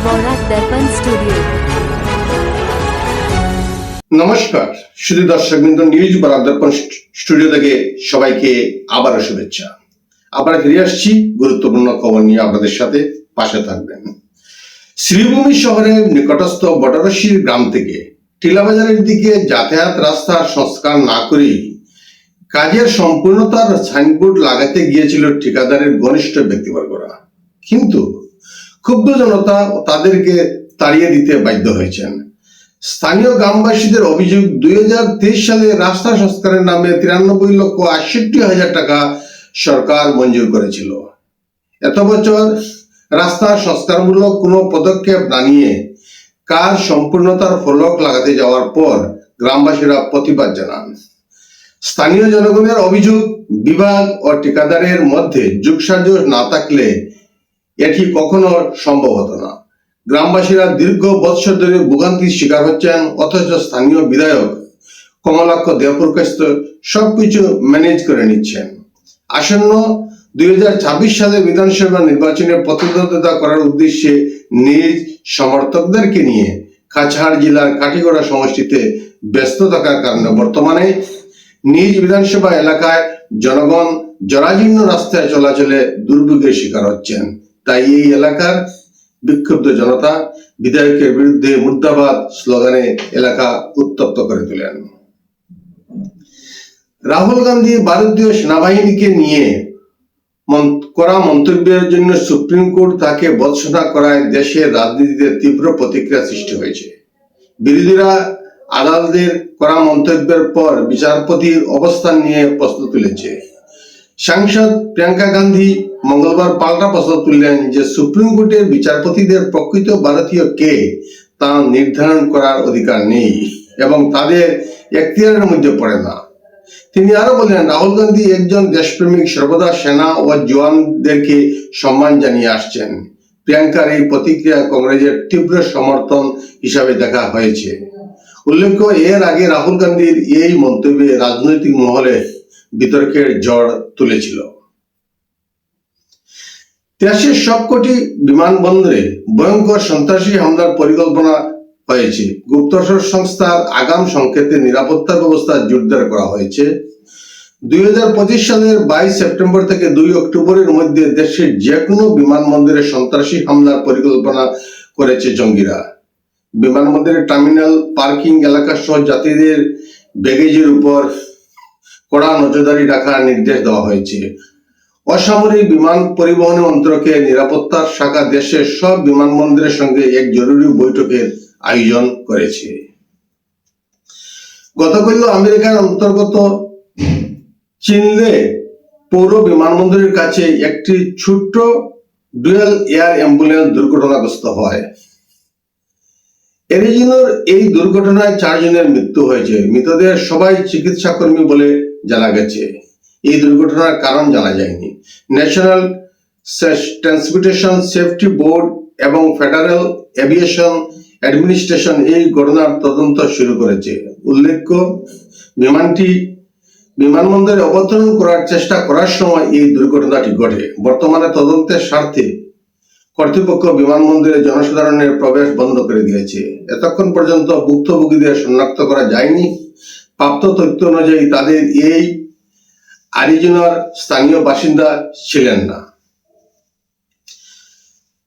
বরাক দর্পণ studio. নমস্কার শুধু দর্শকবৃন্দ, নিউজ বরাক দর্পণ স্টুডিও থেকে সবাইকে আবারও শুভেচ্ছা। আবার ফিরে আসছি গুরুত্বপূর্ণ খবর নিয়ে, আপনাদের সাথে পাশে থাকবেন। শ্রীভূমি শহরের নিকটস্থ বটরশির গ্রাম থেকে টিলাবাজারের দিকে যাতায়াত রাস্তার সংস্কার না করেই কাজের সম্পূর্ণতার সাইনবোর্ড লাগাতে গিয়েছিল ঠিকাদারের ঘনিষ্ঠ ব্যক্তিবর্গরা, কিন্তু ক্ষুব্ধ জনতা তাদেরকে তাড়িয়ে দিতে বাধ্য হয়েছেন। স্থানীয় গ্রামবাসীদের অভিযোগ, 2023 সালে রাস্তা সংস্কারের নামে 93,68,000 টাকা সরকার মঞ্জুর করেছিল। এত বছর রাস্তা সংস্কারমূলক কোনো পদক্ষেপ না নিয়ে কাজ সম্পূর্ণতার ফলক লাগাতে যাওয়ার পর গ্রামবাসীরা প্রতিবাদ জানান। স্থানীয় জনগণের অভিযোগ, বিভাগ ও ঠিকাদারের মধ্যে যোগসাজশ না থাকলে এটি কখনো সম্ভব হতো না। গ্রামবাসীরা দীর্ঘ বৎসর ধরে ভোগান্তির শিকার হচ্ছেন, অথচ স্থানীয় বিধায়ক কমলাক্ষ দেবপুরকাস্ত সবকিছু ম্যানেজ করে নিচ্ছেন। আসন্ন 2026 সালে বিধানসভা নির্বাচনে প্রতিদ্বন্দ্বিতা করার উদ্দেশ্যে নিজ সমর্থকদেরকে নিয়ে কাছাড় জেলার কাটিগড়া সমষ্টিতে ব্যস্ত থাকার কারণে বর্তমানে নিজ বিধানসভা এলাকায় জনগণ জরাজীর্ণ রাস্তায় চলাচলে দুর্ভোগের শিকার হচ্ছেন। তাই এই এলাকার বিক্ষুব্ধ জনতা বিধায়কের বিরুদ্ধে মুর্দাবাদ স্লোগানে এলাকা উত্তপ্ত করে তোলেন। রাহুল গান্ধী ভারতীয় সেনাবাহিনীকে নিয়ে করা মন্তব্যের জন্য সুপ্রিম কোর্ট তাকে বর্জনা করায় দেশের রাজনীতিতে তীব্র প্রতিক্রিয়া সৃষ্টি হয়েছে। বিরোধীরা আদালতের করা মন্তব্যের পর বিচারপতির অবস্থান নিয়ে প্রশ্ন তুলেছে। সাংসদ প্রিয়াঙ্কা গান্ধী মঙ্গলবার পাল্টা প্রশ্ন তুললেন যে সুপ্রিম কোর্টের বিচারপতিদের প্রকৃত ভারতীয় কে তা নির্ধারণ করার অধিকার নেই এবং তাদের এখতিয়ারের মধ্যে পড়ে না। তিনি আরো বলেন, রাহুল গান্ধী একজন দেশপ্রেমিক, সর্বদা সেনা ও জওয়ানদেরকে সম্মান জানিয়ে আসছেন। প্রিয়াঙ্কার এই প্রতিক্রিয়া কংগ্রেসের তীব্র সমর্থন হিসাবে দেখা হয়েছে। উল্লেখ্য, এর আগে রাহুল গান্ধীর এই মন্তব্যে রাজনৈতিক মহলে বিতর্কের ঝড় তুলেছিল। দেশের সবকটি বিমানবন্দরে ভয়ঙ্কর সন্ত্রাসী হামলার পরিকল্পনা হয়েছে। গুপ্তচর সংস্থার আগাম সংকেতে নিরাপত্তা ব্যবস্থা জোরদার করা হয়েছে। 2025 সালের 22 সেপ্টেম্বর থেকে 2 অক্টোবরের মধ্যে দেশের যে কোনো বিমানবন্দরে সন্ত্রাসী হামলার পরিকল্পনা করেছে জঙ্গিরা। বিমানবন্দরের টার্মিনাল, পার্কিং এলাকা সহ যাত্রীদের ব্যাগেজের উপর কড়া নজরদারি রাখার নির্দেশ দেওয়া হয়েছে। অসামরিক বিমান পরিবহন মন্ত্রকের নিরাপত্তা শাখা দেশের সব বিমানবন্দরের সঙ্গে এক জরুরি বৈঠকের আয়োজন করেছে। গতকাল আমেরিকার অন্তর্গত চিনলে পৌর বিমানবন্দরের কাছে একটি ছোট্ট ডুয়েল এয়ার অ্যাম্বুলেন্স দুর্ঘটনাগ্রস্ত হয়। অ্যারিজোনার এই দুর্ঘটনায় 4 জনের মৃত্যু হয়েছে। মৃতদের সবাই চিকিৎসা কর্মী বলে জানা গেছে। এই দুর্ঘটনার কারণ জানা যায়নি। ন্যাশনাল ট্রান্সপোর্টেশন সেফটি বোর্ড এবং ফেডারেল এভিয়েশন অ্যাডমিনিস্ট্রেশন এই ঘটনার তদন্ত শুরু করেছে। উল্লেখ্য, বিমানটি বিমানবন্দরে অবতরণ করার চেষ্টা করার সময় এই দুর্ঘটনাটি ঘটে। বর্তমানে তদন্তের স্বার্থে কর্তৃপক্ষ বিমানবন্দরে জনসাধারণের প্রবেশ বন্ধ করে দিয়েছে। এতক্ষণ পর্যন্ত ভুক্তভোগীদের শনাক্ত করা যায়নি। প্রাপ্ত তথ্য অনুযায়ী তাদের এই অ্যারিজোনার স্থানীয় বাসিন্দা ছিলেন না।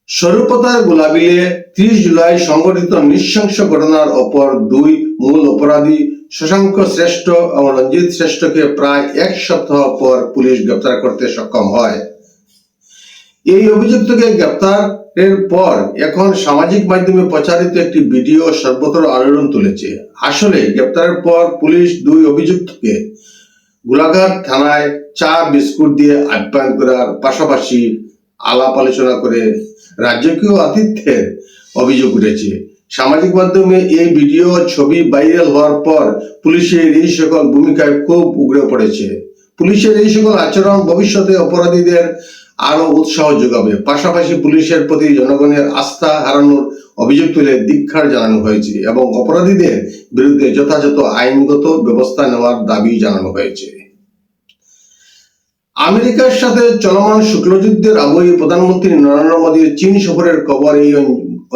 স্বরূপতার গোলাবিলে 30 জুলাই সংঘটিত নৃশংস ঘটনার অপর 2 মূল অপরাধী শশাঙ্ক শ্রেষ্ঠ এবং রঞ্জিত শ্রেষ্ঠকে প্রায় 1 সপ্তাহ পর পুলিশ গ্রেপ্তার করতে সক্ষম হয়। এই অভিযুক্তকে গ্রেপ্তারের পর এখন সামাজিক মাধ্যমে প্রচারিত একটি ভিডিও সর্বত্র আলোড়ন তুলেছে। আসলে গ্রেপ্তারের পর পুলিশ 2 অভিযুক্তকে গোলাঘাট থানায় চা বিস্কুট দিয়ে আপ্যায়ন করার পাশাপাশি আলাপ আলোচনা করে রাজকীয় আতিথ্যের অভিযোগ উঠেছে। সামাজিক মাধ্যমে এই ভিডিও ছবি ভাইরাল হওয়ার পর পুলিশের এই সকল ভূমিকায় খুব উগড়ে পড়েছে। পুলিশের এই সকল আচরণ ভবিষ্যতে অপরাধীদের আরো উৎসাহ যোগাবে। পাশাপাশি পুলিশের প্রতি জনগণের আস্থা হারানোর অভিযোগ তুলে ধিক্কার জানানো হয়েছে এবং অপরাধীদের বিরুদ্ধে যথাযথ আইনগত ব্যবস্থা নেওয়ার দাবি জানানো হয়েছে। আমেরিকার সাথে চলমান শুক্লযুদ্ধের আবহে প্রধানমন্ত্রী নরেন্দ্র মোদীর চীন সফরের খবর এই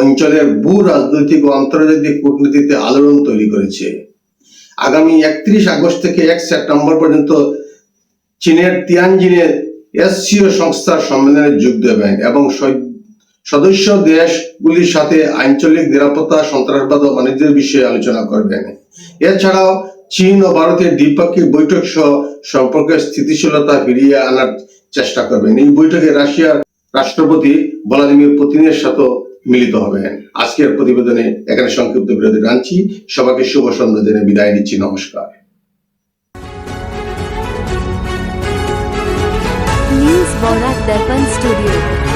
অঞ্চলের ভূ রাজনৈতিক ও আন্তর্জাতিক কূটনীতিতে আলোড়ন তৈরি করেছে। আগামী 31 আগস্ট থেকে 1 সেপ্টেম্বর পর্যন্ত চীনের তিয়ানজিনে এসসিও সংস্থার সম্মেলনে যোগ দেবেন এবং সদস্য দেশগুলির সাথে আঞ্চলিক নিরাপত্তা, সন্ত্রাসবাদ ও বাণিজ্যের বিষয়ে আলোচনা করবেন। এছাড়াও চীন ও ভারতের দ্বিপাক্ষিক বৈঠক সহ সম্পর্কের স্থিতিশীলতা ফিরিয়ে আনার চেষ্টা করবেন। এই বৈঠকে রাশিয়ার রাষ্ট্রপতি ভ্লাদিমির পুতিনের সাথে মিলিত হবেন। আজকের প্রতিবেদনে এখানে সংক্ষিপ্ত বিরতি টানছি। সবাইকে শুভ সন্ধ্যা জেনে বিদায় নিচ্ছি। নমস্কার। News Borak Darpan Studio।